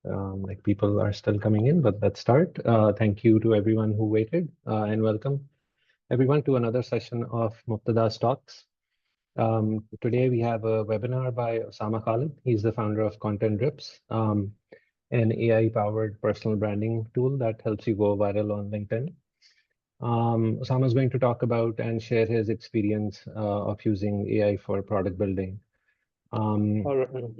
Like people are still coming in, but let's start. Thank you to everyone who waited, and welcome everyone to another session of Mubtadas Talks. Today we have a webinar by Usama Khalid. He's the founder of Contentdrips, an AI-powered personal branding tool that helps you go viral on LinkedIn. Osama is going to talk about and share his experience of using AI for product building. Um, All right. All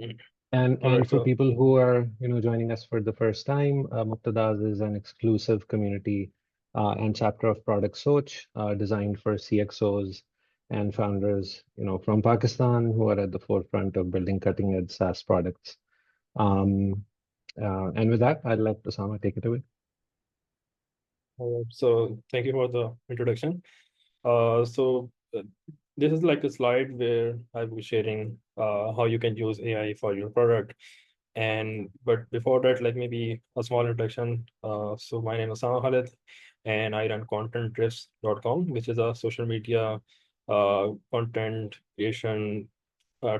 and right. for So, people who are joining us for the first time, Mubtadas is an exclusive community and chapter of Product Soch designed for CXOs and founders from Pakistan who are at the forefront of building cutting edge SaaS products. Um, and with that, I'd let Osama take it away. so thank you for the introduction. So this is like a slide where I'll be sharing how you can use AI for your product. But before that, let me be a small introduction. So my name is Usama Khalid, and I run Contentdrips.com, which is a social media content creation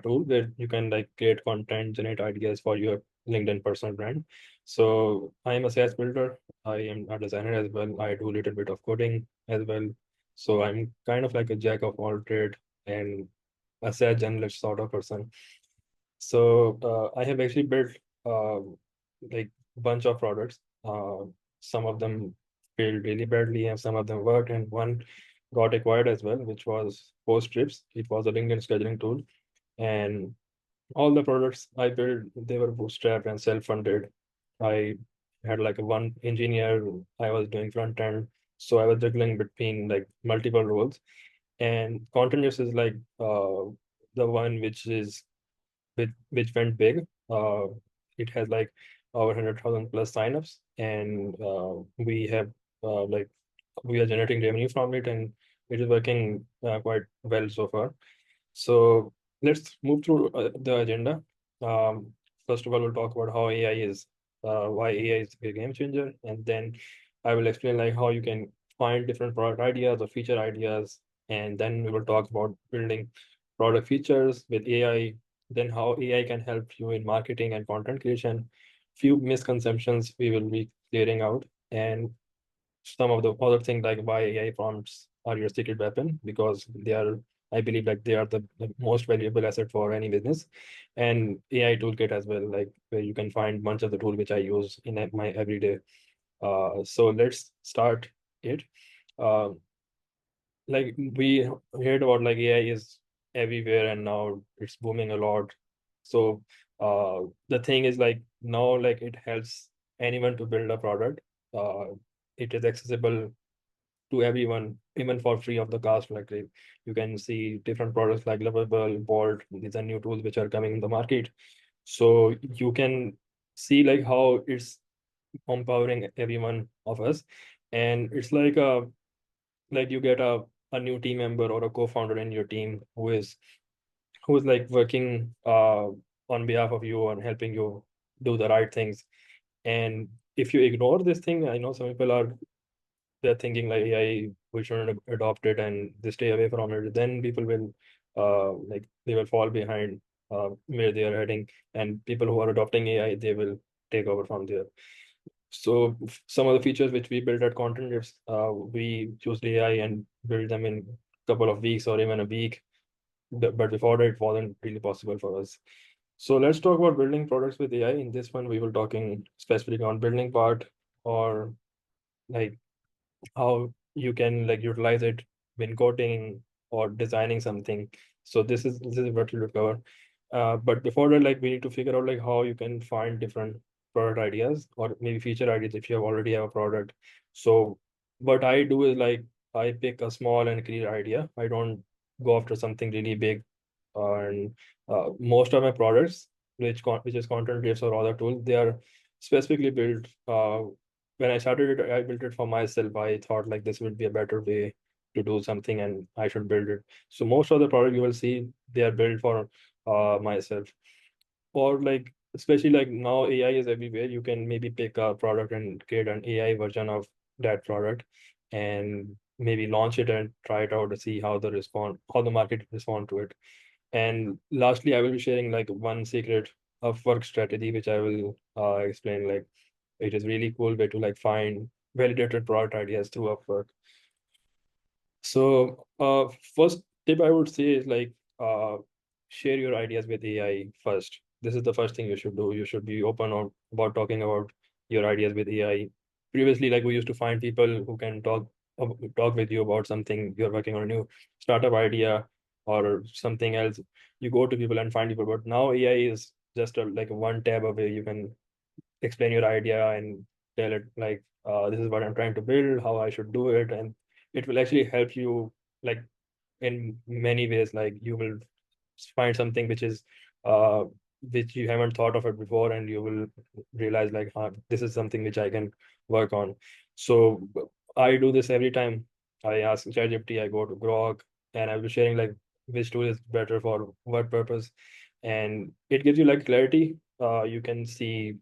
tool where you can like create content, generate ideas for your LinkedIn personal brand. So I am a SaaS builder. I am a designer as well. I do a little bit of coding as well. So I'm kind of like a jack of all trade and a SaaS generalist sort of person. So I have actually built uh, like bunch of products. Some of them failed really badly, and some of them worked, and one got acquired as well, which was Post-Trips. It was a LinkedIn scheduling tool, and all the products I built, they were bootstrapped and self-funded. I had like a one engineer, I was doing front end, so I was juggling between like multiple roles. And Continuous is like the one which went big. It has like over 100,000 plus signups, and we have like we are generating revenue from it, and it is working quite well so far. So let's move through the agenda. Um, First of all, we'll talk about how AI is, why AI is a game changer, and then I will explain like how you can find different product ideas or feature ideas, and then we will talk about building product features with AI, then how AI can help you in marketing and content creation, few misconceptions we will be clearing out, and some of the other things like why AI prompts are your secret weapon because they are, I believe, like they are the most valuable asset for any business, and AI toolkit as well, like where you can find bunch of the tool which I use in my everyday. So let's start it. Uh, like we heard about like AI is everywhere and now it's booming a lot. So the thing is like now like it helps anyone to build a product. Uh, it is accessible to everyone, even for free of the cost. Like you can see different products like Lovable, Bolt. These are new tools which are coming in the market. So you can see like how it's empowering every one of us, and it's like you get a new team member or a co-founder in your team who is like working on behalf of you and helping you do the right things. And if you ignore this thing, I know some people are they're thinking like AI, we shouldn't adopt it and they stay away from it, then people will like they will fall behind where they are heading, and people who are adopting AI, they will take over from there. So some of the features which we built at Contentdrips, we used AI and built them in a couple of weeks or even a week. But before that, it wasn't really possible for us. So let's talk about building products with AI. In this one, we will talking specifically on building part, or like how you can like utilize it when coding or designing something. So this is what we'll cover. But before that, like we need to figure out like how you can find different product ideas or maybe feature ideas if you have already have a product. So what I do is like I pick a small and clear idea. I don't go after something really big. And most of my products, which is Contentdrips or other tools, they are specifically built. When I started it, I built it for myself. I thought like this would be a better way to do something, and I should build it. So most of the product you will see, they are built for myself. Or like especially like now AI is everywhere. You can maybe pick a product and create an AI version of that product, and maybe launch it and try it out to see how the market respond to it. And lastly, I will be sharing like one secret Upwork strategy, which I will explain. Like, it is really cool way to like find validated product ideas through Upwork. So, first tip I would say is like share your ideas with AI first. This is the first thing you should do. You should be open about talking about your ideas with AI. Previously, like we used to find people who can talk with you about something you're working on, a new startup idea or something else. You go to people and find people, but now AI is just like one tab away. You can explain your idea and tell it like, this is what I'm trying to build, how I should do it, and it will actually help you like in many ways. Like you will find something uh which you haven't thought of it before, and you will realize like, this is something which I can work on. So I do this every time. I ask ChatGPT, I go to Grok, and I will sharing like which tool is better for what purpose, and it gives you like clarity. You can see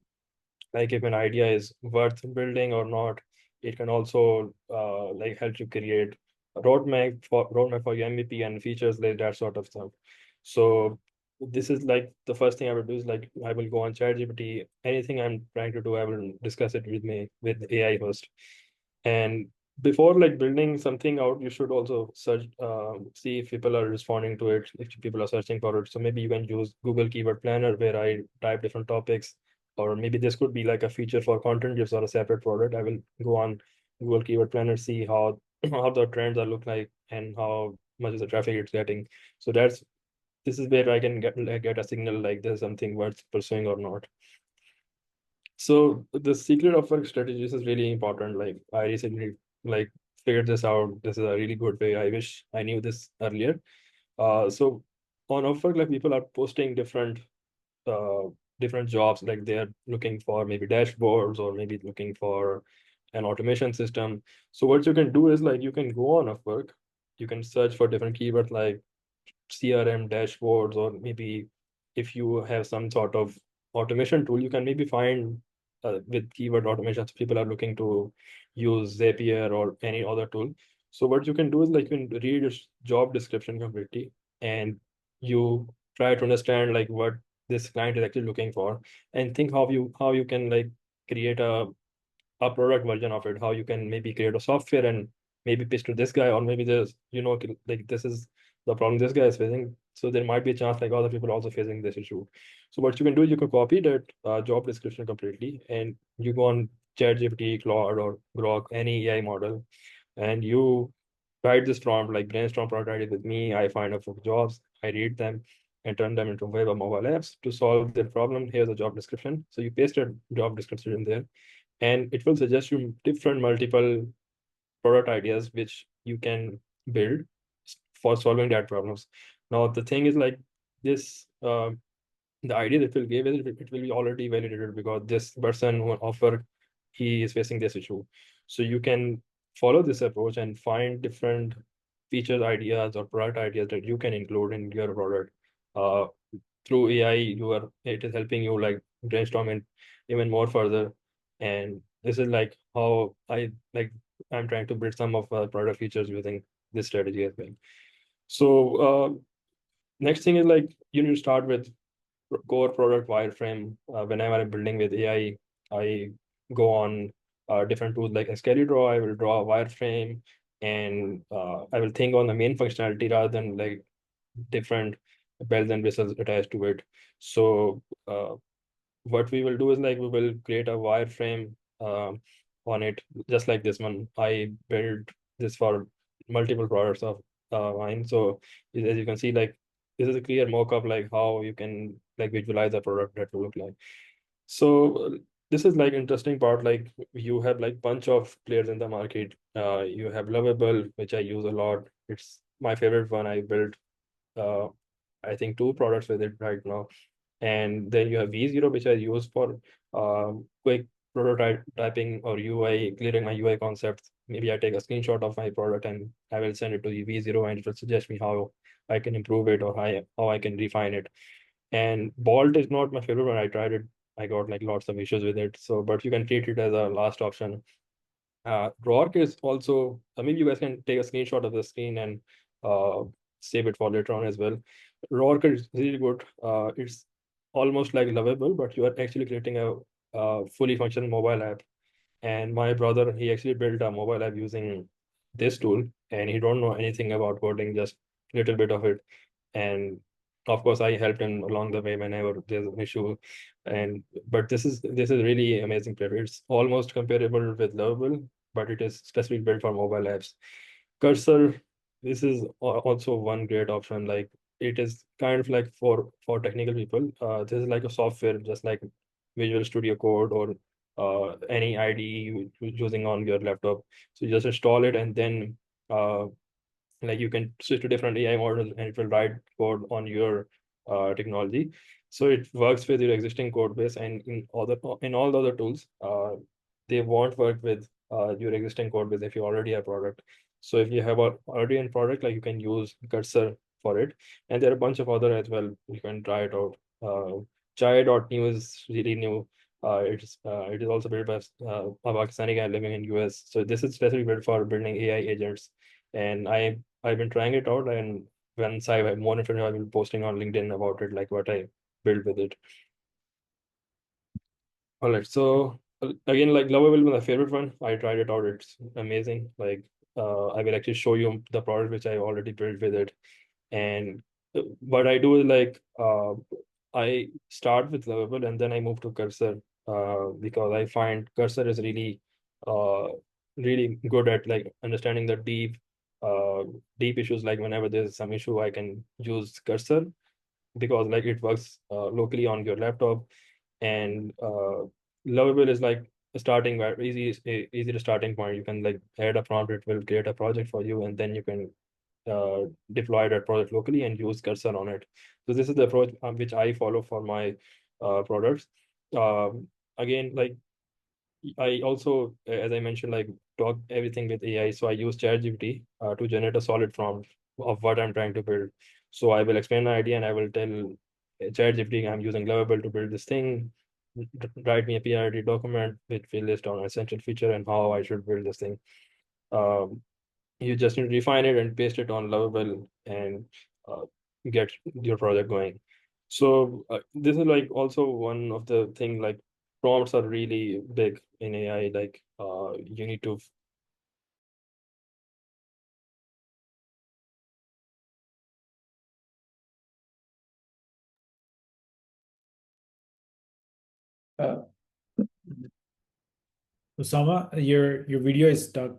like if an idea is worth building or not. It can also like help you create a roadmap for your MVP and features, like that sort of stuff. So this is like the first thing I would do is like I will go on ChatGPT. Anything I'm trying to do, I will discuss it with AI first. And before like building something out, you should also search, see if people are responding to it, if people are searching for it. So maybe you can use Google Keyword Planner where I type different topics, or maybe this could be like a feature for Contentdrips or a separate product. I will go on Google Keyword Planner, see how how the trends are look like and how much is the traffic it's getting. So this is where I can get a signal like there's something worth pursuing or not. So the secret of work strategies is really important. Like I recently like figured this out. This is a really good way. I wish I knew this earlier. So on Upwork, like people are posting uh, different jobs. Like they're looking for maybe dashboards or maybe looking for an automation system. So what you can do is like you can go on Upwork, you can search for different keywords like CRM dashboards, or maybe if you have some sort of automation tool, you can maybe find with keyword automations, people are looking to use Zapier or any other tool. So what you can do is like you can read your job description completely, and you try to understand like what this client is actually looking for, and think how you can like create a product version of it, how you can maybe create a software and maybe pitch to this guy, or maybe there's like this is the problem this guy is facing, so there might be a chance like other people are also facing this issue. So what you can do is you can copy that job description completely, and you go on ChatGPT, Claude, or Grok, any AI model, and you write this prompt like brainstorm product idea with me. I find out for jobs, I read them and turn them into web or mobile apps to solve their problem. Here's a job description. So you paste a job description in there, and it will suggest you different multiple product ideas which you can build for solving that problems. Now the thing is like this, the idea that will give it will be already validated because this person who offer, he is facing this issue. So you can follow this approach and find different features ideas or product ideas that you can include in your product. uh, Through AI, it is helping you like brainstorm it even more further. And this is like how I'm trying to build some of product features using this strategy as well. So next thing is like you need to start with core product wireframe. Whenever I'm building with AI, I go on different tools like SkeleDraw. I will draw a wireframe, and I will think on the main functionality rather than like different bells and whistles attached to it. So what we will do is like we will create a wireframe on it, just like this one. I built this for multiple products of mine. So as you can see, like this is a clear mock-up like how you can like visualize a product that will look like. So this is like interesting part. Like you have like bunch of players in the market. You have Lovable, which I use a lot. It's my favorite one. I built uh, I think two products with it right now. And then you have V0, which I use for quick prototyping or UI, clearing my UI concepts. Maybe I take a screenshot of my product and I will send it to the V0, and it will suggest me how I can improve it or how I can refine it. And Bolt is not my favorite one. I tried it. I got like lots of issues with it. So, but you can treat it as a last option. Rourke is also, maybe you guys can take a screenshot of the screen and uh, save it for later on as well. Rourke is really good. It's almost like lovable, but you are actually creating a fully functional mobile app. And my brother, he actually built a mobile app using this tool, and he don't know anything about coding, just little bit of it. And of course, I helped him along the way whenever there's an issue. And but this is really amazing platform. It's almost comparable with Lovable, but it is specifically built for mobile apps. Cursor, this is also one great option. Like it is kind of like for technical people. This is like a software, just like Visual Studio Code or any IDE using on your laptop. So you just install it, and then like you can switch to different AI models, and it will write code on your technology. So it works with your existing code base, and in all the other tools, they won't work with your existing code base if you already have product. So if you have already in product, like you can use Cursor for it, and there are a bunch of other as well. You can try it out. Chai.new is really new. It is also built by a Pakistani guy living in US. So this is specifically built for building AI agents, and I've been trying it out, and once I have more information, I will be posting on LinkedIn about it, like what I built with it. All right, so again, like Lovable was my favorite one. I tried it out; it's amazing. Like I will actually show you the product which I already built with it. And what I do is like I start with Lovable and then I move to Cursor because I find Cursor is uh, really good at like understanding the uh, deep issues. Like whenever there's some issue, I can use Cursor because like it works locally on your laptop. And Lovable is like a starting easy to starting point. You can like add a prompt, it will create a project for you, and then you can deploy that project locally and use Cursor on it. So this is the approach which I follow for my products. Again, like I also, as I mentioned, like talk everything with AI. So I use ChatGPT to generate a solid prompt of what I'm trying to build. So I will explain the idea and I will tell ChatGPT I'm using Lovable to build this thing. Write me a PRD document which will list on essential feature and how I should build this thing. Um, you just need to refine it and paste it on Lovable and uh, get your project going. So this is like also one of the thing, like prompts are really big in AI. Like you need to Uh, Usama, your video is stuck.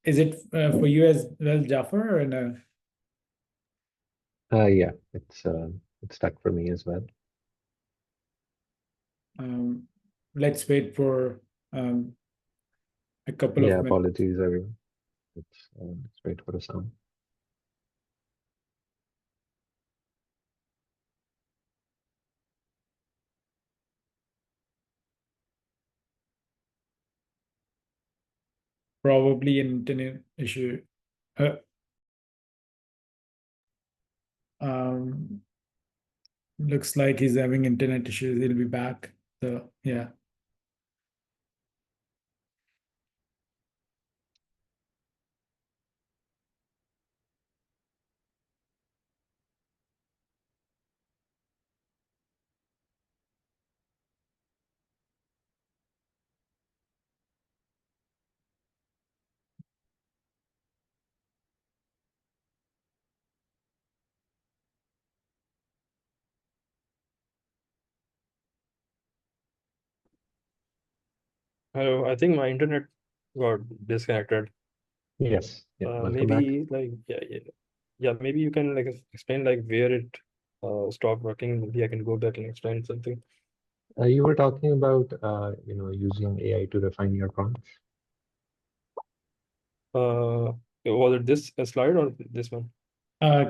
Is it for you as well, Jafar? And Yeah, it's stuck for me as well. um, let's wait for a couple Yeah, of minutes. apologies everyone. Let's wait for a sound. Probably an internet issue. Uh, um, looks like he's having internet issues. He'll be back. So yeah. Hello, I think my internet got disconnected. Yes, yeah, welcome back. Maybe like yeah, maybe you can like explain like where it stopped working. Maybe I can go back and explain something. You were talking about using AI to refine your prompts. Was it this slide or this one?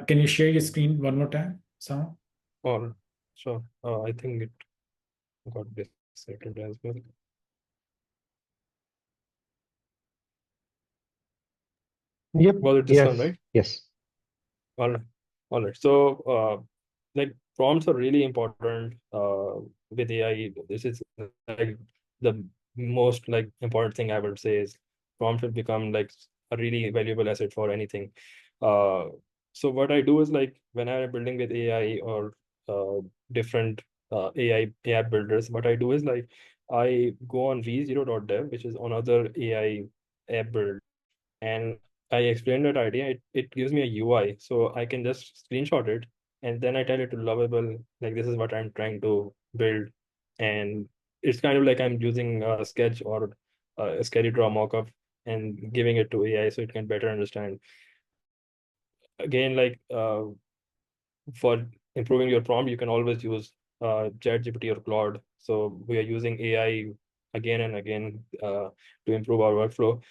Can you share your screen one more time, Usama? Or sure. I think it got disconnected as well. Yep. Was it this one, Yes. right? Yes. All right. All right. So, like prompts are really important with AI. This is like the most like important thing I would say is prompts will become like a really valuable asset for anything. Uh, so what I do is like when I'm building with AI or different AI app builders. What I do is like I go on v0.dev, which is another AI app builder, and I explain that idea. It gives me a UI, so I can just screenshot it, and then I tell it to Lovable, like this is what I'm trying to build, and it's kind of like I'm using a sketch or a scary draw mockup and giving it to AI so it can better understand. Again, like for improving your prompt, you can always use ChatGPT or Claude. So we are using AI again and again to improve our workflow.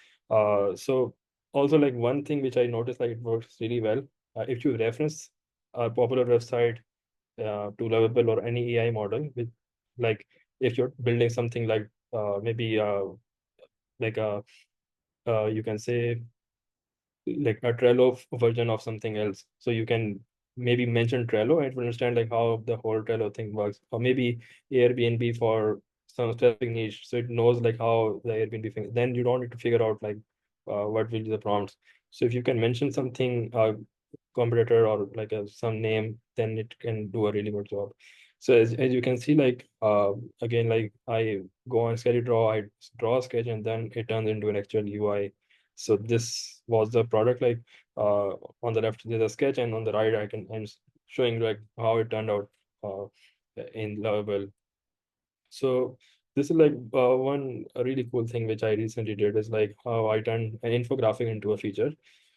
So also like one thing which I noticed like it works really well. If you reference a popular website to Lovable or any AI model, with like if you're building something like maybe like a you can say like a Trello version of something else. So you can maybe mention Trello and it will understand like how the whole Trello thing works, or maybe Airbnb for some specific niche. So it knows like how the Airbnb thing. Then you don't need to figure out like what will be the prompts. So if you can mention something, competitor or like some name, then it can do a really good job. So as you can see, like again, like I go on sketchy draw, I draw a sketch and then it turns into an actual UI. So this was the product. Like on the left there's a sketch, and on the right I'm showing like how it turned out uh, in Lovable. So this is like one really cool thing which I recently did is like how I turned an infographic into a feature.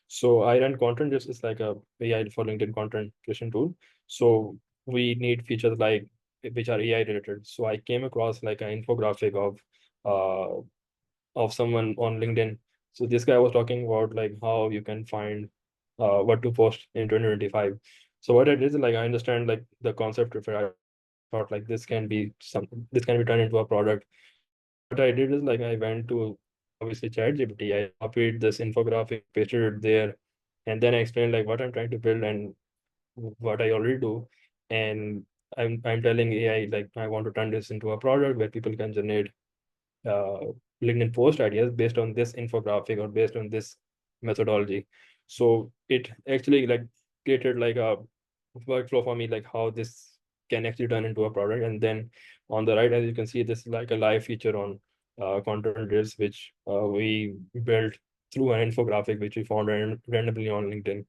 So I run Contentdrips is like a AI for LinkedIn content creation tool. So we need features like which are AI related. So I came across like an infographic of someone on LinkedIn. So this guy was talking about like how you can find what to post in 2025. So what I did is like I understand like the concept of it. I thought like this can be turned into a product. So what I did is like I went to obviously ChatGPT. I copied this infographic, pasted it there, and then I explained like what I'm trying to build and what I already do. And I'm telling AI like I want to turn this into a product where people can generate uh, LinkedIn post ideas based on this infographic or based on this methodology. So it actually like created like a workflow for me, like how this can actually turn into a product. And then on the right, as you can see, this is like a live feature on Contentdrips, which we built through an infographic which we found randomly on LinkedIn.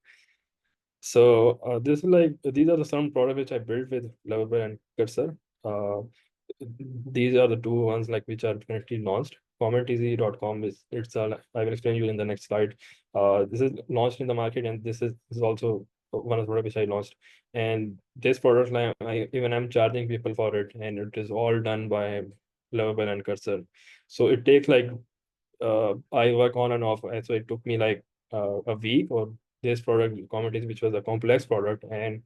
So this is like these are the some products which I built with Lovable and Cursor. Uh, these are the two ones like which are currently launched. CommentEasy.com is I will explain you in the next slide. This is launched in the market, and this is also one of the products which I launched. And this product line, even I'm charging people for it, and it is all done by Lovable and Cursor. So it takes like I work on and off, and so it took me like a week or this product Commentary, which was a complex product, and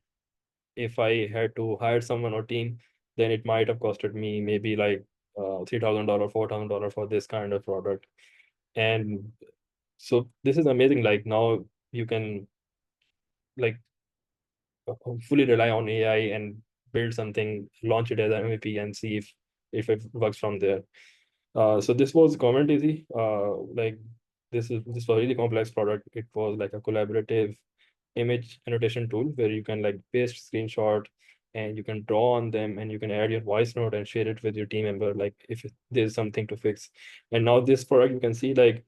if I had to hire someone or team, then it might have costed me maybe like $3,000, $4,000 for this kind of product. And so this is amazing. Like now you can like fully rely on AI and build something, launch it as an MVP, and see if it works from there. So this was Comment Easy. Like this was a really complex product. It was like a collaborative image annotation tool where you can like paste screenshot and you can draw on them and you can add your voice note and share it with your team member like if there's something to fix. And now this product you can see like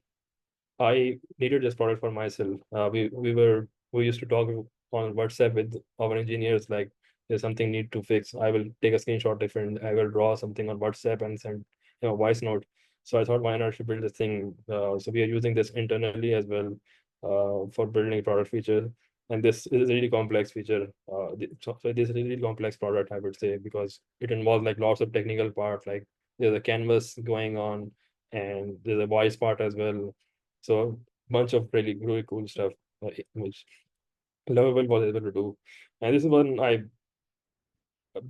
I needed this product for myself. We used to talk on WhatsApp with our engineers like there's something need to fix. I will take a screenshot different. I will draw something on WhatsApp and send voice note. So I thought why not should build this thing. So we are using this internally as well for building product features. And this is a really complex feature. So this is a really complex product I would say because it involves like lots of technical part. Like there's a canvas going on and there's a voice part as well, so bunch of really cool stuff which Lovable was able to do. And this is one I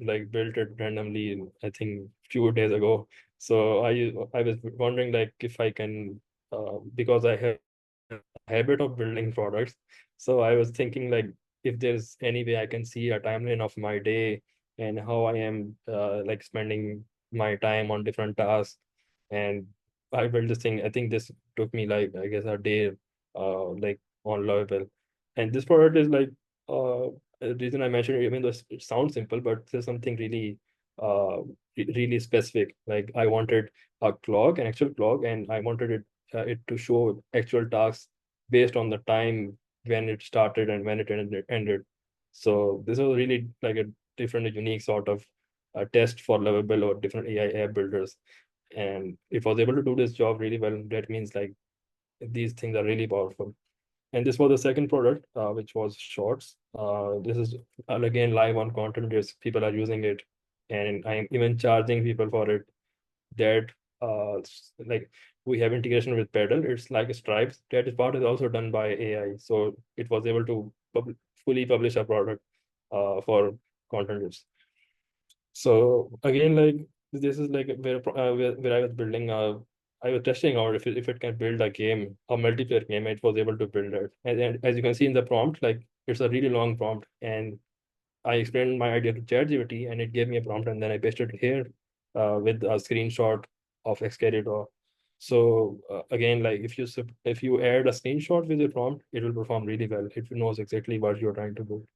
like built it randomly, I think few days ago. So I was wondering like if I can because I have a habit of building products. So I was thinking like if there's any way I can see a timeline of my day and how I am like spending my time on different tasks. And I built this thing. I think this took me like I guess a day like on Lovable. And this product is like the reason I mentioned it, even though it sounds simple, but there's something really really specific. Like I wanted a clock, an actual clock, and I wanted it to show actual tasks based on the time when it started and when it ended. So this was really like a different, unique sort of test for Lovable or different AI app builders. And if I was able to do this job really well, that means like these things are really powerful. And this was the second product, which was Shorts. This is again live on Contentdrips. People are using it, and I'm even charging people for it. That like we have integration with Pedal. It's like Stripes. That is part is also done by AI, so it was able to fully publish a product for Contentdrips. So again, like this is like where I was building I was testing out if it can build a game, a multiplayer game. It was able to build it, and as you can see in the prompt, like it's a really long prompt, and I explained my idea to ChatGPT, and it gave me a prompt, and then I pasted it here with a screenshot of Excalibur. So again, like if you add a screenshot with your prompt, it will perform really well. It knows exactly what you're trying to do.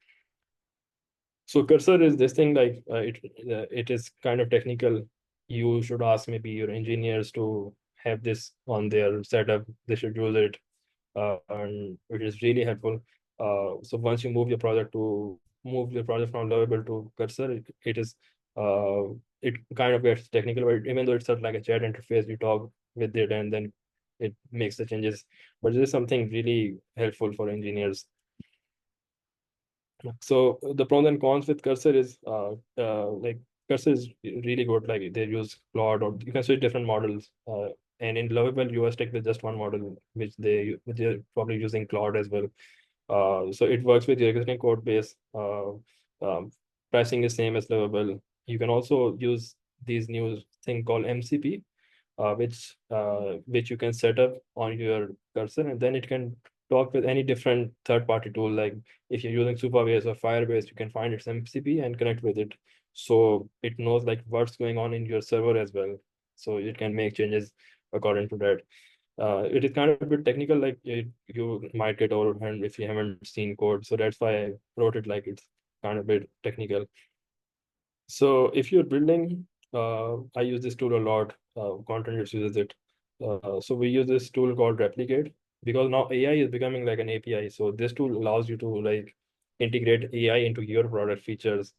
So cursor is this thing like it is kind of technical. You should ask maybe your engineers to have this on their setup. They should use it, and it is really helpful. So once you move your project from Lovable to cursor, it is it kind of gets technical, but even though it's sort of like a chat interface, you talk with it and then it makes the changes. But this is something really helpful for engineers. So the pros and cons with Cursor is like Cursor is really good. Like they use Claude, or you can switch different models. And in Lovable, you are stuck with just one model, which they're probably using Claude as well. So it works with your existing code base. Um, Pricing is same as Lovable. You can also use these new thing called MCP, which you can set up on your cursor, and then it can talk with any different third-party tool. Like if you're using Supabase or Firebase, you can find its MCP and connect with it, so it knows like what's going on in your server as well. So it can make changes according to that. It is kind of a bit technical, like you might get overwhelmed if you haven't seen code. So that's why I wrote it like it's kind of a bit technical. So if you're building, I use this tool a lot. Contentdrips uses it. So we use this tool called Replicate, because now AI is becoming like an API. So this tool allows you to like integrate AI into your product features.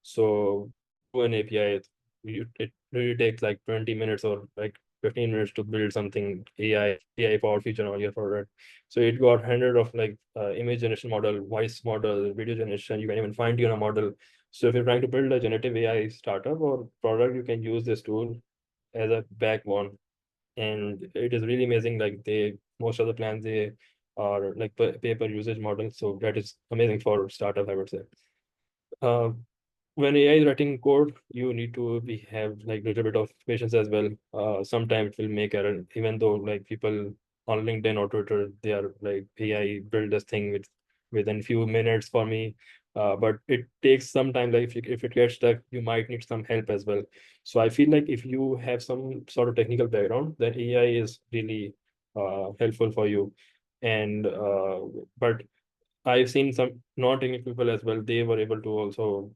So through an API, it really takes like 20 minutes or like 15 minutes to build something AI powered feature on your product. So it got hundred of like image generation model, voice model, video generation. You can even fine tune a model. So if you're trying to build a generative AI startup or product, you can use this tool as a backbone. And it is really amazing. Like most of the plans they are like pay per usage model. So that is amazing for startup, I would say. Uh, when AI is writing code, you need to have like a little bit of patience as well. Sometimes it will make error, even though like people on LinkedIn or Twitter, they are like AI build this thing within few minutes for me. But it takes some time. Like if it gets stuck, you might need some help as well. So I feel like if you have some sort of technical background, then AI is really helpful for you. And but I've seen some non-technical people as well. They were able to also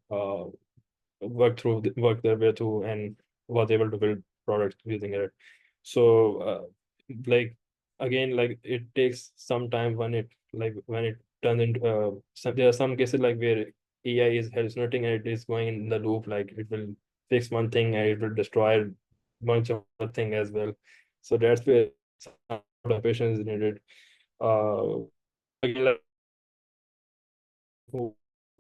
work their way through and was able to build products using it. So like again, like it takes some time when it turns into there are some cases like where AI is hallucinating and it is going in the loop. Like it will fix one thing and it will destroy a bunch of other thing as well. So that's where some sort of patience is needed. Again, like who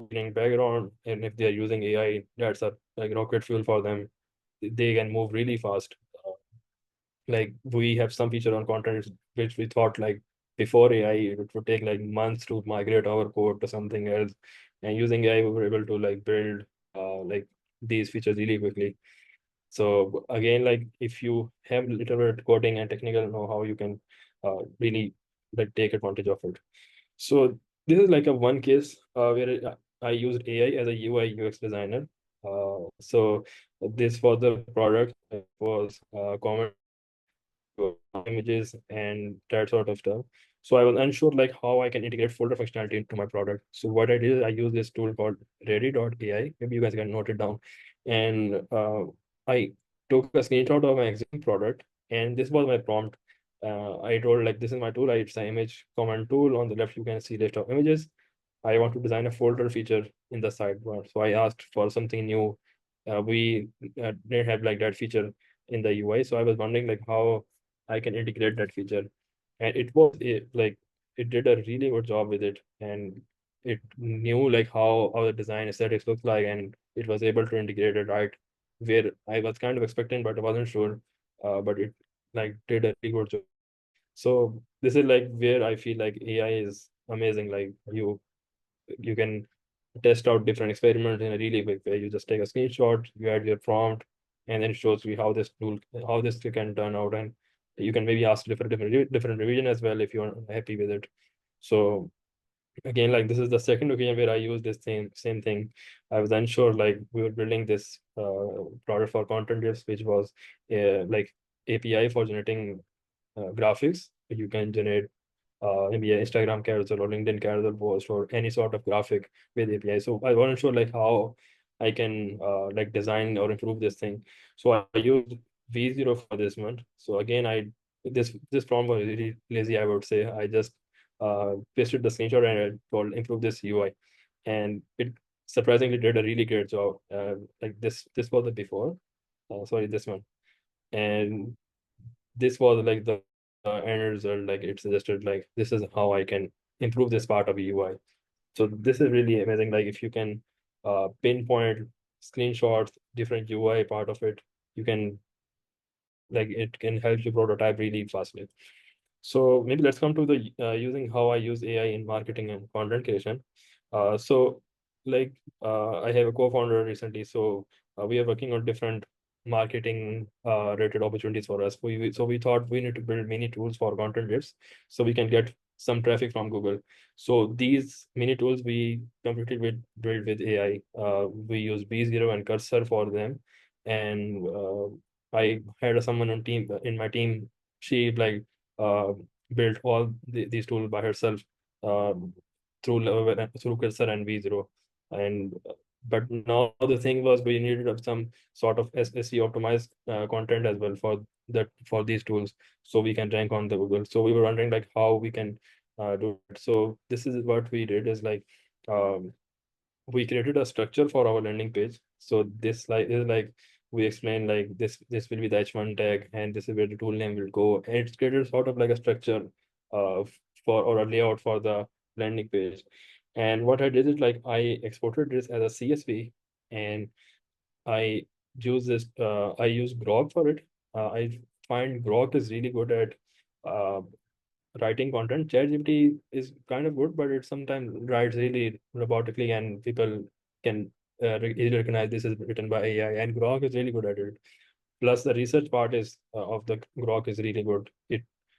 getting background, and if they are using AI, that's a like rocket fuel for them. They can move really fast. Like we have some feature on content which we thought like before AI it would take like months to migrate our code to something else, and using AI we were able to like build like these features really quickly. So again, like if you have little bit coding and technical know-how, you can really like take advantage of it. So this is like a one case where I used AI as a UI UX designer. So this was the product. It was comment images and that sort of stuff. So I was unsure like how I can integrate folder functionality into my product. So what I did is I use this tool called ready.ai. Maybe you guys can note it down. And I took a screenshot of my existing product, and this was my prompt. I told like, this is my tool. It's an image command tool. On the left, you can see list of images. I want to design a folder feature in the sidebar. So I asked for something new. We didn't have like that feature in the UI. So I was wondering like how I can integrate that feature. And like it did a really good job with it. And it knew like how the design aesthetics looked like, and it was able to integrate it right where I was kind of expecting, but I wasn't sure. But it like did a really good job. So this is like where I feel like AI is amazing. Like you can test out different experiments in a really quick way. You just take a screenshot, you add your prompt, and then it shows you how this can turn out, and you can maybe ask different revision as well if you're happy with it. So again, like this is the second occasion where I use this same thing. I was unsure, like we were building this product for Contentdrips, which was like API for generating graphics. You can generate maybe an Instagram carousel or LinkedIn carousel post or any sort of graphic with API. So I wasn't sure like how I can like design or improve this thing. So I used V0 for this one. So again, this prompt was really lazy, I would say. I just pasted the screenshot and I told improve this UI, and it surprisingly did a really great job. Like this was the before, sorry, this one, and this was like the end result. Like it suggested like this is how I can improve this part of UI. So this is really amazing. Like if you can pinpoint screenshots different UI part of it, you can like it can help you prototype really fastly. So maybe let's come to the using how I use AI in marketing and content creation. So like I have a co-founder recently, so we are working on different marketing related opportunities for us. So we thought we need to build mini tools for Contentdrips so we can get some traffic from Google. So these mini tools we completely built with AI. We use B0 and Cursor for them, and I had someone on team in my team. She like uh, built all these tools by herself um, through Cursor and V0. And but now the thing was we needed some sort of SEO optimized content as well for these tools, so we can rank on the Google. So we were wondering like how we can do it. So this is what we did is like um, we created a structure for our landing page. So this like is like we explain like this will be the H1 tag, and this is where the tool name will go. And it's created sort of like a structure uh for or a layout for the landing page. And what I did is like I exported this as a CSV, and I I use Grok for it. I find Grok is really good at uh, writing content. ChatGPT is kind of good, but it sometimes writes really robotically, and people can easily recognize this is written by AI. And Grok is really good at it. Plus, the research part is of the Grok is really good.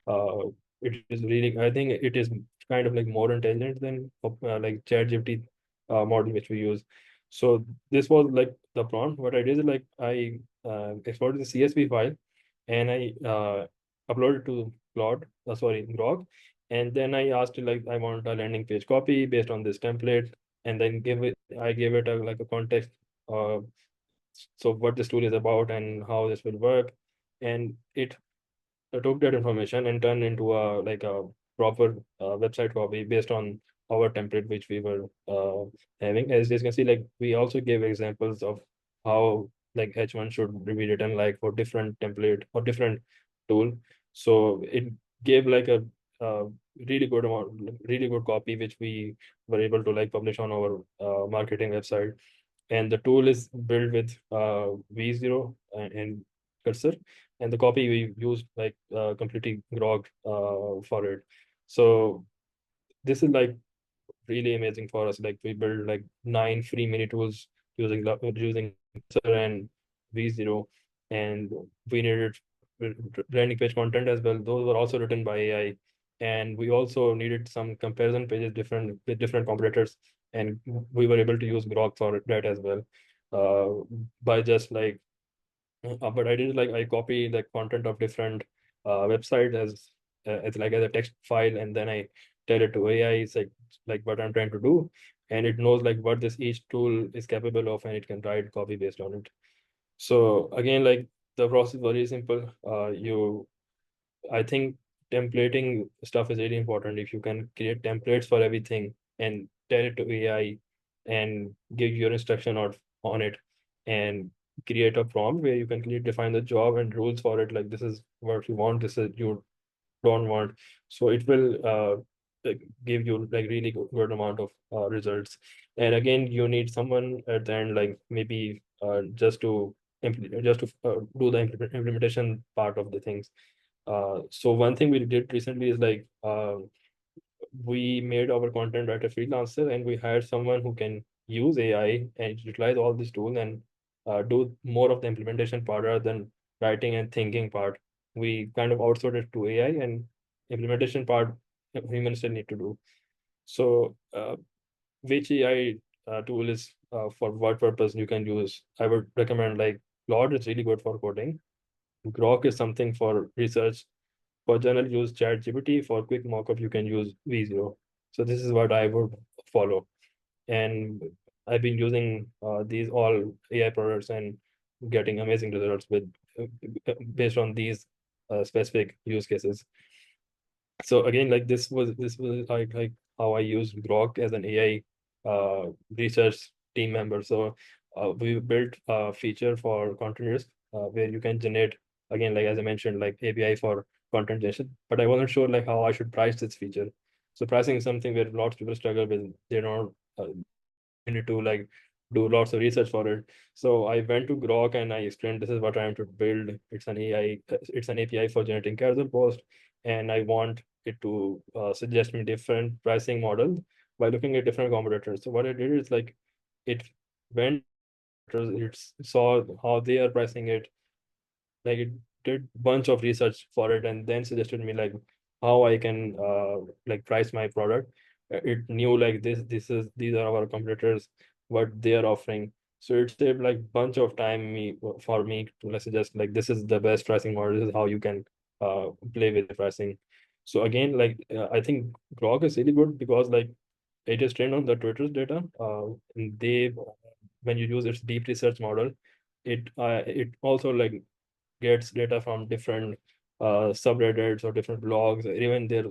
Uh, it is really, I think it is kind of like more intelligent than like ChatGPT model which we use. So this was like the prompt. What I did is like I exported the CSV file, and I uploaded to Grok, and then I asked it like I want a landing page copy based on this template, and then I gave it a like a context. Uh, so what this tool is about and how this will work, and it took that information and turned into a like a proper website copy based on our template which we were having. As you can see, like we also gave examples of how like H1 should be written like for different template or different tool. So it gave like a uh, really good copy which we were able to like publish on our marketing website. And the tool is built with V0 and Cursor, and the copy we used like completely Grok for it. So this is like really amazing for us. Like we built like 9 free mini tools using Cursor and V0, and we needed landing page content as well. Those were also written by AI, and we also needed some comparison pages with different competitors, and we were able to use Grok for that as well. By just like but I did like I copy the content of different websites as as like as a text file, and then I tell it to AI, it's like what I'm trying to do, and it knows like what this each tool is capable of, and it can write copy based on it. So again, like the process is very simple. I think templating stuff is really important. If you can create templates for everything and tell it to AI and give your instruction on it, and create a prompt where you can clearly define the job and rules for it. Like this is what you want, this is you don't want. So it will like give you like really good amount of results. And again, you need someone at the end, like maybe just to do the implementation part of the things. So one thing we did recently is like we made our content writer freelancer, and we hired someone who can use AI and utilize all these tools and do more of the implementation part rather than writing and thinking part. We kind of outsourced it to AI, and implementation part humans still need to do. So which AI tool is for what purpose you can use? I would recommend like Claude is really good for coding. Grok is something for research. For general use, ChatGPT. For quick mockup, you can use V0. So this is what I would follow. And I've been using these all AI products and getting amazing results with based on these specific use cases. So again, like this was like how I used Grok as an AI research team member. So we built a feature for Contentdrips where you can generate, again, like as I mentioned, like API for content generation. But I wasn't sure like how I should price this feature. So pricing is something where lots of people struggle with. They don't you need to like do lots of research for it. So I went to Grok and I explained this is what I am to build. It's an AI, it's an API for generating carousel post, and I want it to suggest me different pricing models by looking at different competitors. So what I did is like it went to different competitors, it saw how they are pricing it, like it did bunch of research for it, and then suggested me like how I can like price my product. It knew like these are our competitors, what they are offering. So it saved like bunch of time for me to let's suggest like this is the best pricing model, this is how you can play with the pricing. So again, like I think Grok is really good because like it is trained on the Twitter's data. And they when you use its deep research model, it also like gets data from different subreddits or different blogs, or even there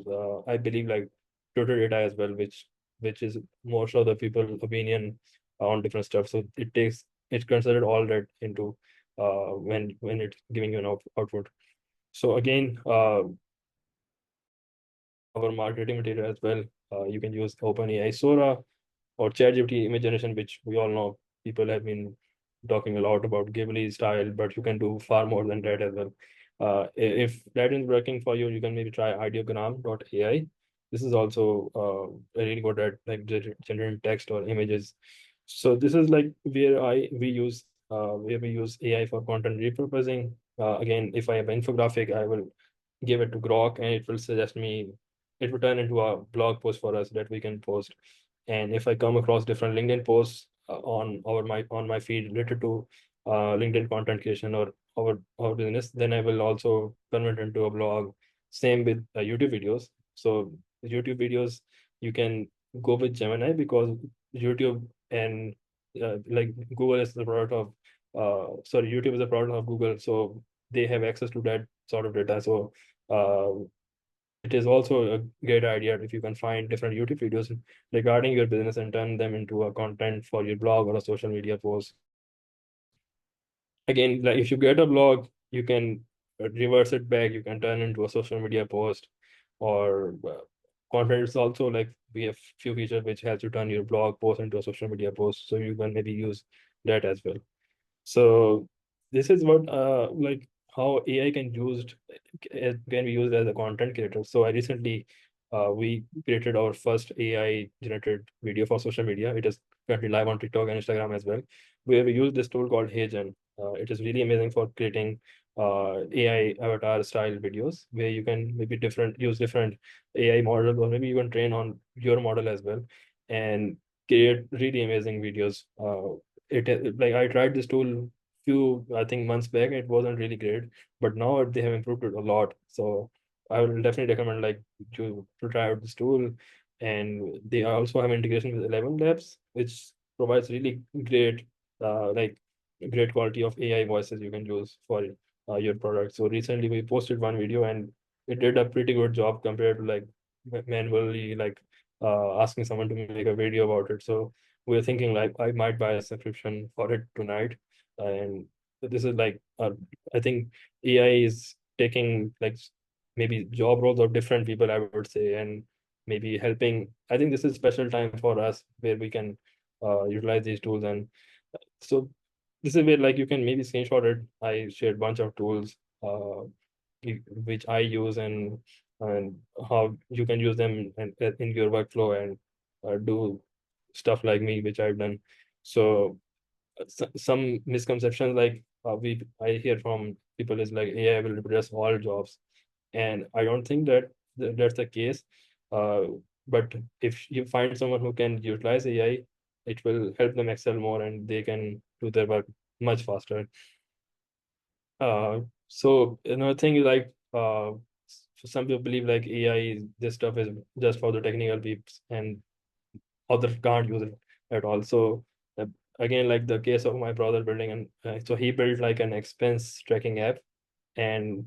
I believe like Twitter data as well, which is most of the people opinion on different stuff. So it's considered all that into when it's giving you an output. So again, our marketing material as well, you can use OpenAI Sora or ChatGPT image generation, which we all know people have been talking a lot about Ghibli style, but you can do far more than that as well. If that is working for you, you can maybe try ideogram.ai. This is also really good at like generating text or images. So this is like where we use AI for content repurposing. Again, if I have an infographic, I will give it to Grok and it will suggest me, it will turn into a blog post for us that we can post. And if I come across different LinkedIn posts on my feed related to LinkedIn content creation or our business, then I will also convert into a blog. Same with YouTube videos. So YouTube videos, you can go with Gemini because YouTube and like Google is the product of YouTube is a product of Google, so they have access to that sort of data. So uh, it is also a great idea if you can find different YouTube videos regarding your business and turn them into a content for your blog or a social media post. Again, like if you get a blog, you can reverse it back. You can turn into a social media post or content. Is also like we have few features which helps you turn your blog post into a social media post. So you can maybe use that as well. So this is what like how AI can be used as a content creator. So I recently we created our first AI generated video for social media. It is currently live on TikTok and Instagram as well. Where we use this tool called HeyGen. It is really amazing for creating AI avatar style videos where you can maybe use different AI models, or maybe you can train on your model as well and create really amazing videos. Like I tried this tool few I think months back. It wasn't really great, but now they have improved it a lot. So I will definitely recommend like to try out this tool. And they also have integration with 11 Labs, which provides really great like great quality of AI voices you can use for your product. So recently we posted one video and it did a pretty good job compared to like manually like asking someone to make a video about it. So we're thinking like I might buy a subscription for it tonight. And this is like I think AI is taking like maybe job roles of different people, I would say, and maybe helping. I think this is special time for us where we can utilize these tools. And so this is where like you can maybe screenshot it. I shared bunch of tools which I use, and how you can use them in your workflow and do stuff like me, which I've done. So some misconceptions like we I hear from people is like AI will replace all jobs, and I don't think that that's the case. Uh, but if you find someone who can utilize AI, it will help them excel more and they can do their work much faster. So another thing is like some people believe like AI this stuff is just for the technical peeps and others can't use it at all. So uh, again, like the case of my brother building, and so he built like an expense tracking app, and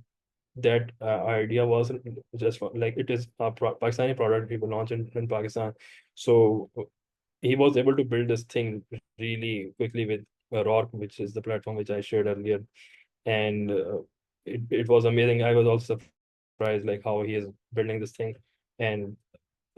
that idea wasn't just for, like it is a Pakistani product people launched in Pakistan. So he was able to build this thing really quickly with Rock, which is the platform which I shared earlier, and it was amazing. I was also surprised like how he is building this thing, and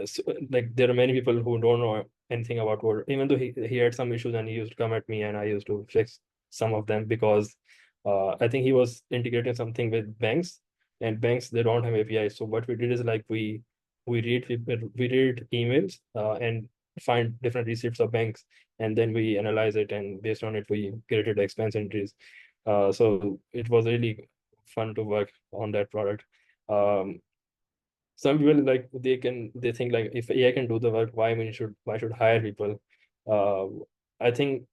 so, like there are many people who don't know anything about code, even though he had some issues and he used to come at me and I used to fix some of them because I think he was integrating something with banks, and banks they don't have APIs. So what we did is like we read emails and find different receipts of banks, and then we analyze it, and based on it we created expense entries. So it was really fun to work on that product. Um, some people like they think like if AI can do the work, why should hire people? Uh, I think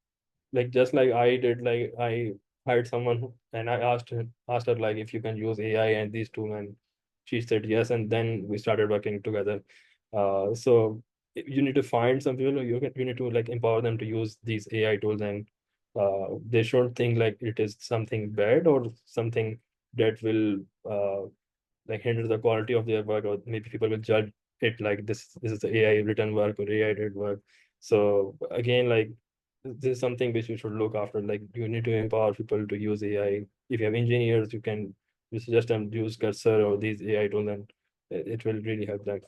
like just like I did, like I hired someone and I asked her like if you can use AI and these tools, and she said yes, and then we started working together. So you need to find some people you need to like empower them to use these AI tools, and they shouldn't think like it is something bad or something that will like hinder the quality of their work, or maybe people will judge it like this is the AI written work or AI did work. So again, like this is something which you should look after. Like you need to empower people to use AI. If you have engineers, you can you suggest them use Cursor or these AI tools, and it will really help them.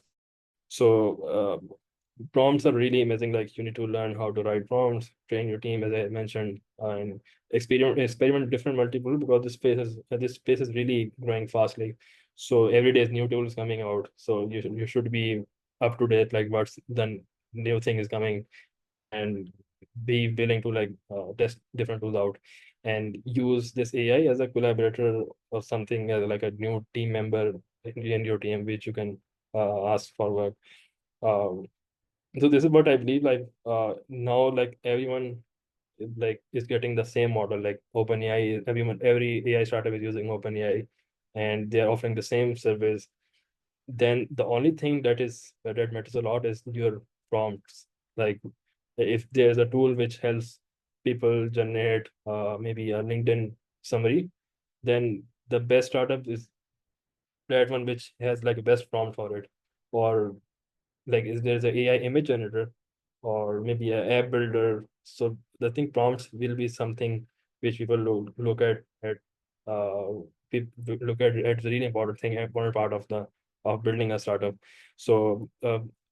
So prompts are really amazing. Like you need to learn how to write prompts, train your team, as I mentioned, and experiment different multiple, because this space is really growing fastly. So every day is new tools coming out. So you should be up to date, like what's the new thing is coming, and be willing to like test different tools out, and use this AI as a collaborator or something, as like a new team member in your team, which you can ask for work. Um, so this is what I believe. Like now, like everyone like is getting the same model. Like OpenAI, every AI startup is using OpenAI, and they are offering the same service. Then the only thing that matters a lot is your prompts. Like if there's a tool which helps people generate maybe a LinkedIn summary, then the best startup is that one which has like a best prompt for it. Or like is there's a AI image generator, or maybe a app builder. So the thing prompts will be something which people look at look at the really important thing, important part of the of building a startup. So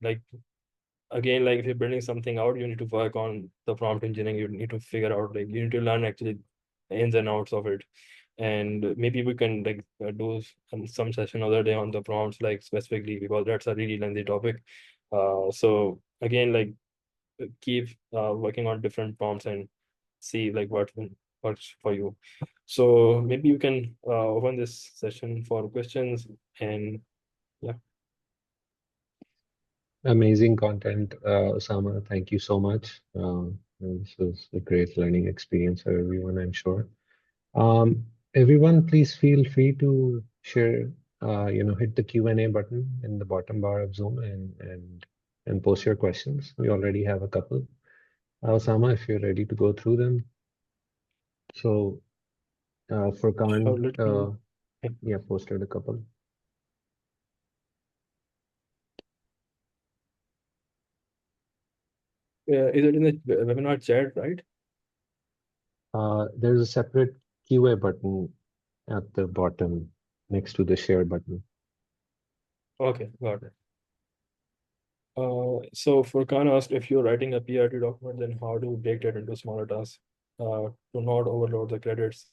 like again, like if you're building something out, you need to work on the prompt engineering. You need to figure out, like you need to learn actually the ins and outs of it. And maybe we can like do some session other day on the prompts, like specifically, because that's a really lengthy topic. So again, like keep working on different prompts and see like what works for you. So maybe you can open this session for questions, and yeah. Amazing content, Osama. Thank you so much. This was a great learning experience for everyone, I'm sure. Everyone, please feel free to share hit the Q&A button in the bottom bar of Zoom and post your questions. We already have a couple. Osama, if you're ready to go through them. So Furkan, Let me. yeah, posted a couple. Is it in the webinar chat, right? There's a separate QA button at the bottom next to the share button. Okay, got it. So Furkan asked, if you're writing a PRT document, then how do you break that into smaller tasks to not overload the credits?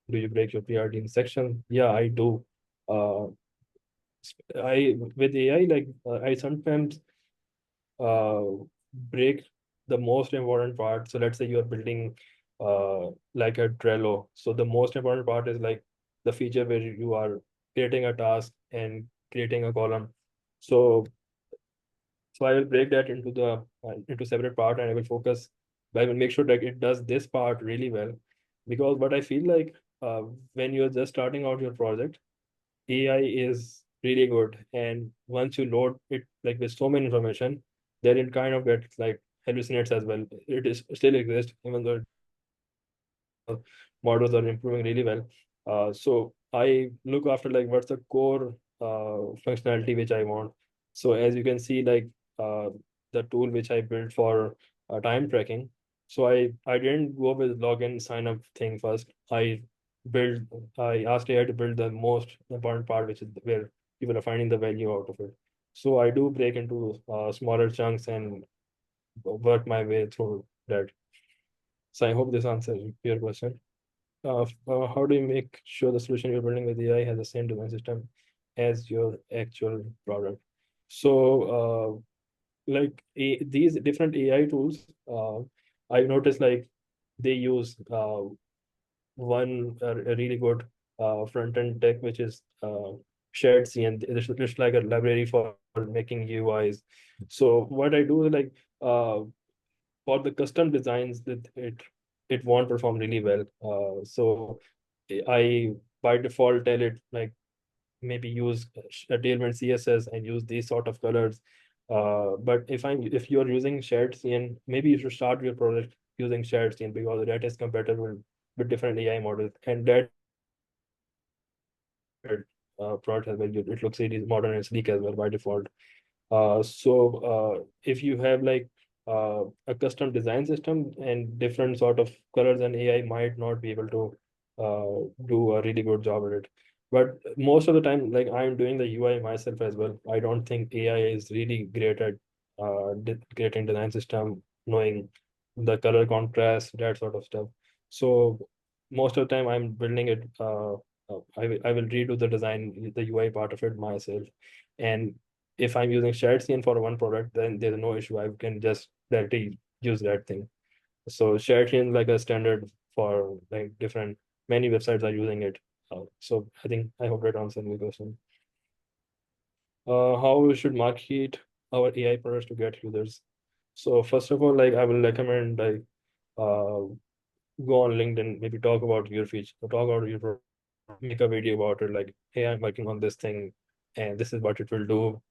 Do you break your PRT in section? Yeah, I do. Uh, I with AI, like I sometimes uh, break the most important part. So let's say you are building like a Trello. So the most important part is like the feature where you are creating a task and creating a column. So I will break that into separate part, and I will focus. I will make sure that it does this part really well, because what I feel like when you're just starting out your project, AI is really good, and once you load it like with so many information, then it kind of gets like hallucinates as well. It is still exists even though models are improving really well. So I look after like what's the core functionality which I want. So as you can see, like uh, the tool which I built for time tracking. So I didn't go with login sign up thing first. Built I asked AI to build the most important part, which is where people are finding the value out of it. So I do break into smaller chunks and work my way through that. So I hope this answers your question. How do you make sure the solution you're building with AI has the same design system as your actual product? So, these different AI tools, I've noticed like they use a really good front end tech, which is shared C, and it's like a library for making UIs. So what I do is like uh, for the custom designs that it won't perform really well. So I by default tell it like maybe use a tailwind CSS and use these sort of colors. But if you're using shared scene, maybe you should start your project using shared scene because that is compatible with different AI models, and that product as well. It looks really modern and sleek as well by default. If you have like a custom design system and different sort of colors, and AI might not be able to do a really good job at it. But most of the time, like I'm doing the UI myself as well. I don't think AI is really great at creating design system, knowing the color contrast, that sort of stuff. So most of the time, I'm building it. I will redo the design, the UI part of it myself, and if I'm using shared scene for one product, then there's no issue. I can just directly use that thing. So shared scene is like a standard for like different many websites are using it. So I hope that answers your question. How we should market our AI products to get users? So first of all, like I will recommend like uh, go on LinkedIn, maybe talk about your feature, talk about your make a video about it, like, hey, I'm working on this thing and this is what it will do.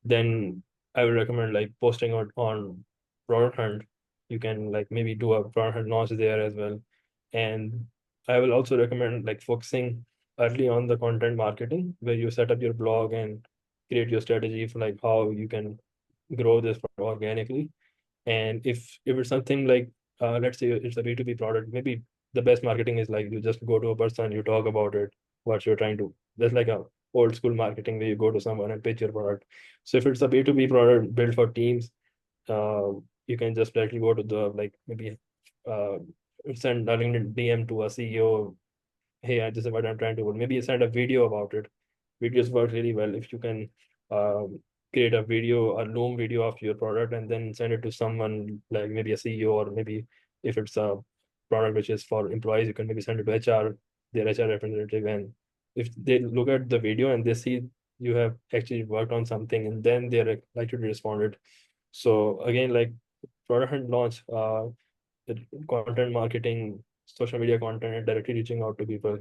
Then I would recommend like posting on Product Hunt. You can like maybe do a Product Hunt launch there as well. And I will also recommend like focusing early on the content marketing, where you set up your blog and create your strategy for like how you can grow this organically. And if it's something like let's say it's a B2B product, maybe the best marketing is like you just go to a person, you talk about it, what you're trying to. There's like a old school marketing where you go to someone and pitch your product. So if it's a B2B product built for teams, uh, you can just directly go to the like maybe uh, send a LinkedIn DM to a CEO. Hey, this is what I'm trying to do. Maybe send a video about it. Videos work really well if you can um, create a video, a Loom video of your product, and then send it to someone like maybe a CEO, or maybe if it's a product which is for employees, you can maybe send it to HR, their HR representative, and if they look at the video and they see you have actually worked on something, and then they're likely to respond it. So again, like product and launch, the content marketing, social media content, and directly reaching out to people,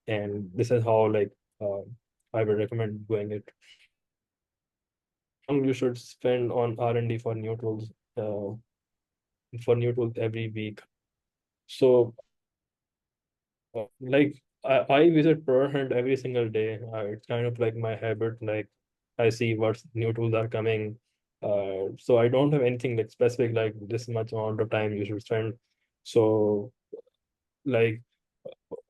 and this is how like uh, I would recommend doing it. You should spend on R&D for new tools every week. So like I visit ProHunt every single day. It's kind of like my habit. Like I see what new tools are coming. So I don't have anything like specific like this much amount of time you should spend. So like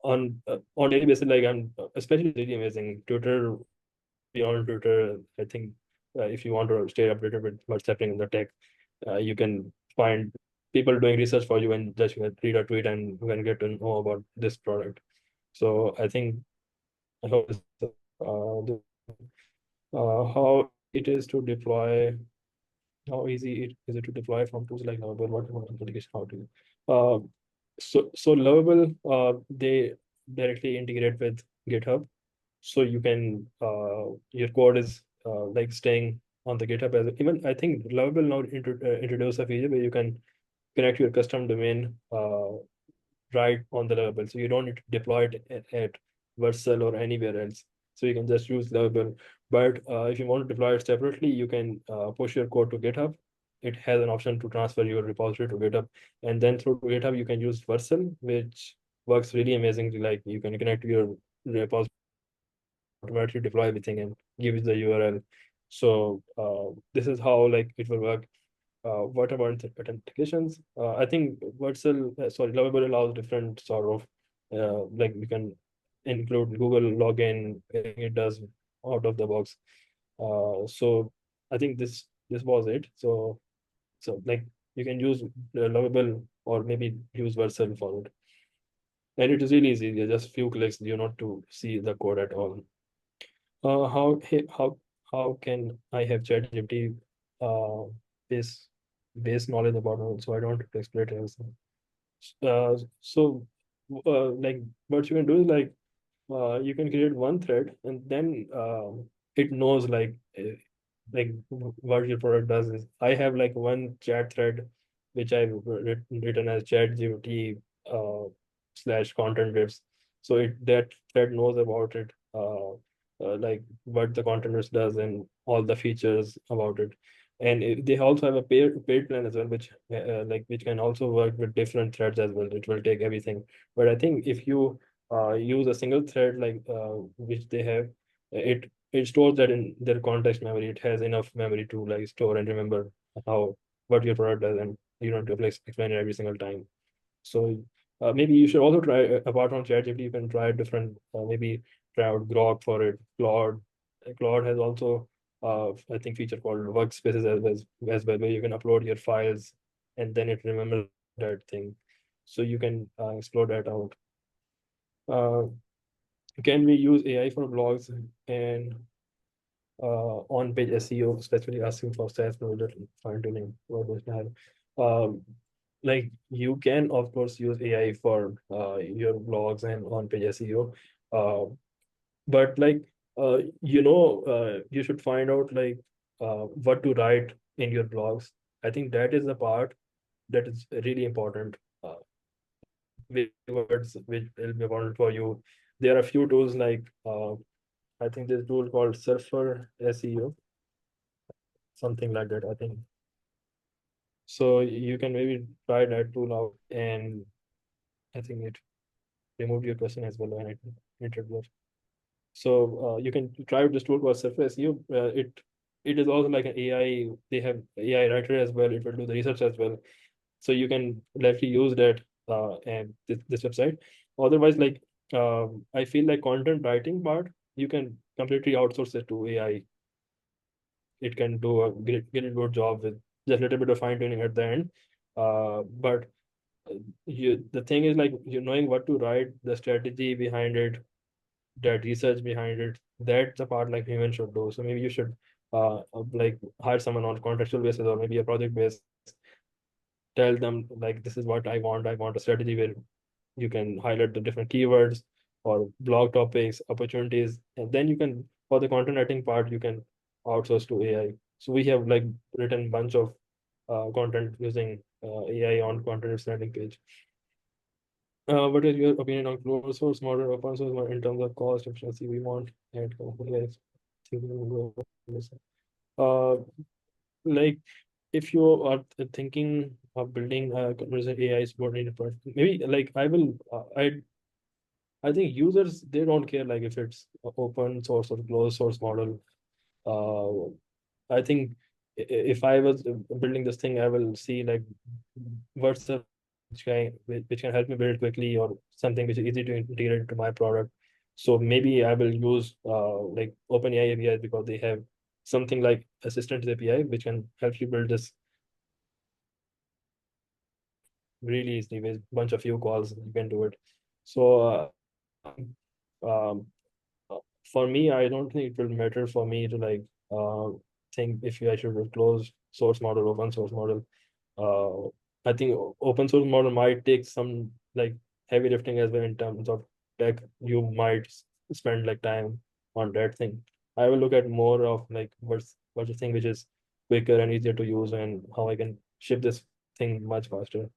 on daily basis, like I'm especially really amazing. Twitter, beyond Twitter, I think if you want to stay updated with what's happening in the tech, you can find people doing research for you and just read a tweet and you can get to know about this product. So I think I hope this, how easy it is to deploy, how easy it is it to deploy from tools like Lovable, what application, how to. Uh, so Lovable, they directly integrate with GitHub, so you can your code is like staying on the GitHub as even I think Lovable now introduce a feature where you can connect your custom domain right on the Lovable. So you don't need to deploy it at Vercel or anywhere else. So you can just use Lovable. But if you want to deploy it separately, you can push your code to GitHub. It has an option to transfer your repository to GitHub. And then through GitHub, you can use Vercel, which works really amazingly. Like you can connect to your repository, automatically deploy everything and give you the URL. So this is how like it will work. What about authentications? I think Lovable allows different sort of like you can include Google login. It does out of the box. So I think this was it. So like you can use Lovable or maybe use Vercel for it. And it is really easy. Just few clicks. You not to see the code at all. Uh, how he- how how can I have ChatGPT uh base base knowledge about it, so I don't have to explain it as so like what you can do is like you can create one thread and then it knows like what your product does is I have like one chat thread which I've written as ChatGPT slash Contentdrips. So that thread knows about it, like what the Contentdrips does and all the features about it. And they also have a paid plan as well, which like which can also work with different threads as well. It will take everything. But I think if you use a single thread like which they have, it stores that in their context memory. It has enough memory to like store and remember how what your product does, and you don't have to like explain it every single time. So maybe you should also try apart from ChatGPT, you can try different maybe try out Grok for it. Claude, Claude has also I think feature called workspaces as well, where you can upload your files and then it remembers that thing. So you can explore that out. Uh, can we use AI for blogs and on-page SEO, especially asking for SaaS project fine-tuning? What was that? Um, like you can of course use AI for your blogs and on-page SEO, but like you should find out like what to write in your blogs. I think that is the part that is really important. Words which will be important for you. There are a few tools like I think this tool called Surfer SEO, something like that, I think. So you can maybe try that tool out, and I think it removed your question as well when it entered there. So you can try out this tool called Surfer SEO. It is also like an AI. They have AI writer as well. It will do the research as well. So you can directly use that and this website. Otherwise, like I feel like content writing part, you can completely outsource it to AI. It can do a great good job with just a little bit of fine tuning at the end. But the thing is like you knowing what to write, the strategy behind it, that research behind it, that's the part like human should do. So maybe you should like hire someone on contractual basis or maybe a project base, tell them like this is what I want a strategy where you can highlight the different keywords or blog topics, opportunities, and then you can for the content writing part you can outsource to AI. So we have like written bunch of content using AI on content landing page. What is your opinion on closed source model, open source model in terms of cost, efficiency we want, and companies thinking about this? Uh, like if you are thinking of building a AI subordinate product, maybe like I think users, they don't care like if it's open source or closed source model. I think if I was building this thing, I will see like what's the which can help me build quickly, or something which is easy to integrate into my product. So maybe I will use like OpenAI API, because they have something like Assistant API, which can help you build this really easily with bunch of few calls. You can do it. So um, for me, I don't think it will matter for me to like think if I should do closed source model, open source model. I think open source model might take some like heavy lifting as well in terms of tech. You might spend like time on that thing. I will look at more of like what's the thing which is quicker and easier to use, and how I can ship this thing much faster.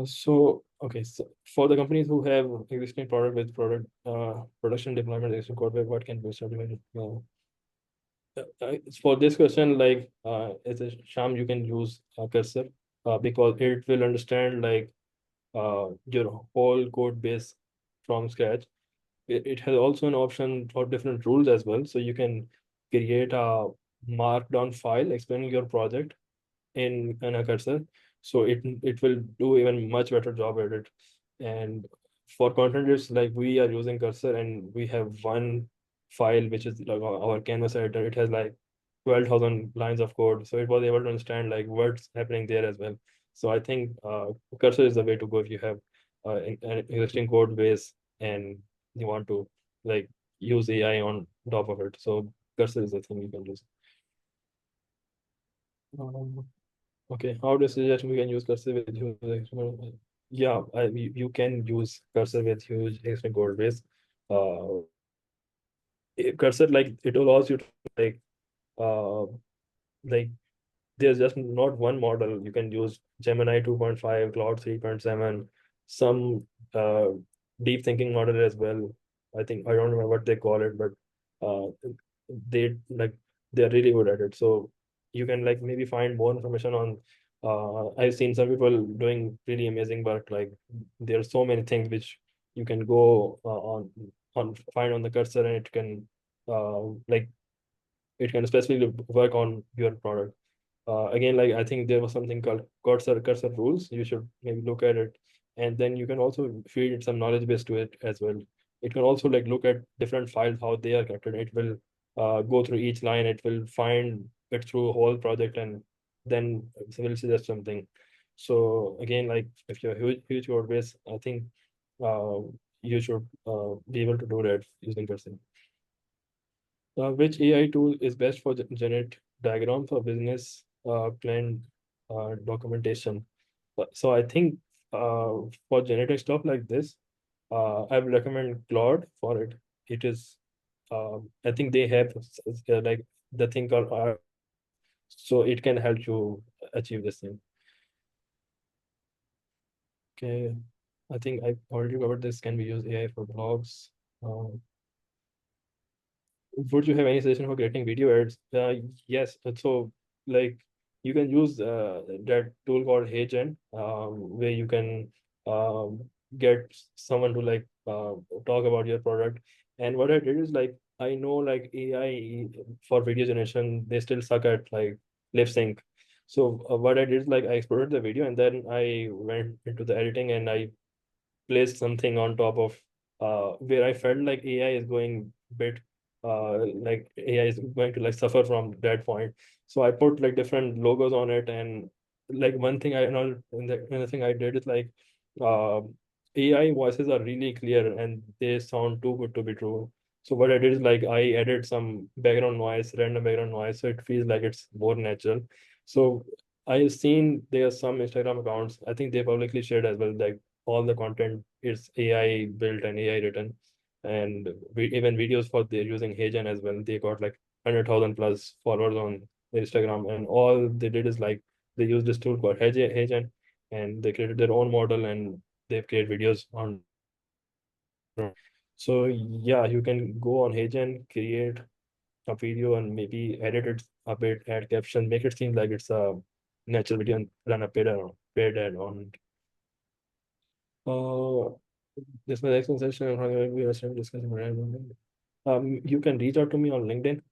So okay, so for the companies who have existing product with production deployment existing code, what can be started? For this question, like as a Sham, you can use Cursor, because it will understand like your whole code base from scratch. It has also an option for different rules as well, so you can create a markdown file explaining your project in a cursor, so it will do even much better job at it. And for content, it's like we are using cursor, and we have one file which is like our canvas editor. It has like 12,000 lines of code, so it was able to understand like what's happening there as well. So I think cursor is the way to go if you have an existing code base and you want to like use AI on top of it. So cursor is the thing you can use. um, Okay, how do you suggest we can use cursor with huge external? Yeah, you can use cursor with huge external code base. Uh, Cursor, like it allows you to uh like there's just not one model. You can use Gemini 2.5, Cloud 3.7, some uh, deep thinking model as well. I think I don't remember what they call it, but uh, they like they're really good at it. So you can like maybe find more information on. I've seen some people doing really amazing work. Like there are so many things which you can go on find on the cursor, and like it can specifically work on your product. Again, like I think there was something called cursor rules. You should maybe look at it, and then you can also feed some knowledge base to it as well. It can also like look at different files, how they are connected. It will go through each line. It will find it through a whole project, and then it will suggest something. So again, like if you're a huge code base, I think uh, you should be able to do that using cursor. Which AI tool is best for generate diagram for business plan documentation? So I think for generating stuff like this, I would recommend Claude for it. It is, I think they have like the thing called art, so it can help you achieve this thing. Okay, I think I already covered this. Can we use AI for blogs? Um, Would you have any suggestion for creating video ads? Yes. So like you can use that tool called HeyGen, where you can um, get someone to like talk about your product. And what I did is like I know like AI for video generation, they still suck at like lip sync. So what I did is like I exported the video, and then I went into the editing, and I placed something on top of where I felt like AI is going bit like AI is going to like suffer from that point. So I put like different logos on it, and like one thing I know another thing I did is like uh, AI voices are really clear and they sound too good to be true. So what I did is like I added some background noise, random background noise, so it feels like it's more natural. So I've seen there are some Instagram accounts, I think they publicly shared as well, like all the content is AI built and AI written. And even videos for they're using HeyGen as well. They got like 100,000 plus followers on their Instagram, and all they did is like they used this tool called HeyGen, and they created their own model and they've created videos on. So yeah, you can go on HeyGen, create a video and maybe edit it a bit, add caption, make it seem like it's a natural video and run a paid ad on. This was the next session. We are discussing. You can reach out to me on LinkedIn.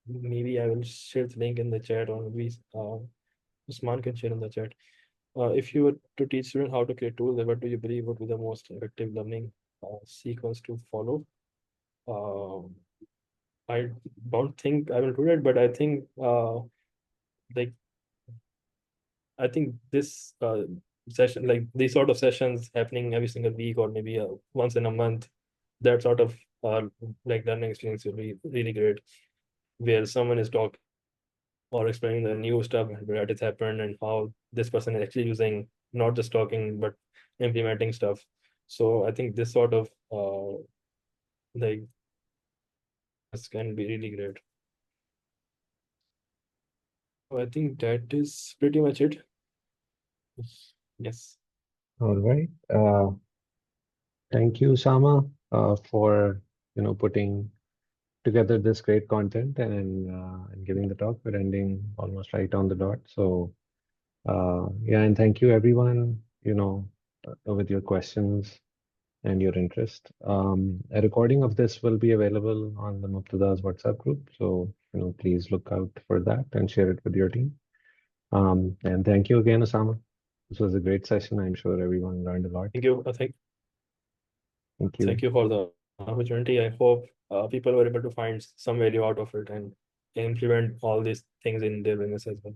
Maybe I will share the link in the chat, or maybe Usman can share in the chat. If you were to teach students how to create tools, what do you believe would be the most effective learning sequence to follow? I don't think I will do it, but I think like I think this session, like these sort of sessions happening every single week or maybe once in a month, that sort of like learning experience will be really great, where someone is talking or explaining the new stuff that has happened and how this person is actually using, not just talking but implementing stuff. So I think this sort of like this can be really great. So I think that is pretty much it. Yes. All right. Thank you, Usama, for putting together this great content and giving the talk. We're ending almost right on the dot. So yeah, and thank you everyone, with your questions and your interest. A recording of this will be available on the Mubtadas WhatsApp group. So, please look out for that and share it with your team. And thank you again, Osama. This was a great session. I'm sure everyone learned a lot. Thank you. Thank you. Thank you for the opportunity. I hope people were able to find some value out of it and implement all these things in their business as well.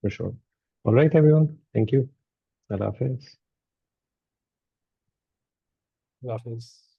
For sure. All right, everyone. Thank you. Allah Hafiz. Allah Hafiz.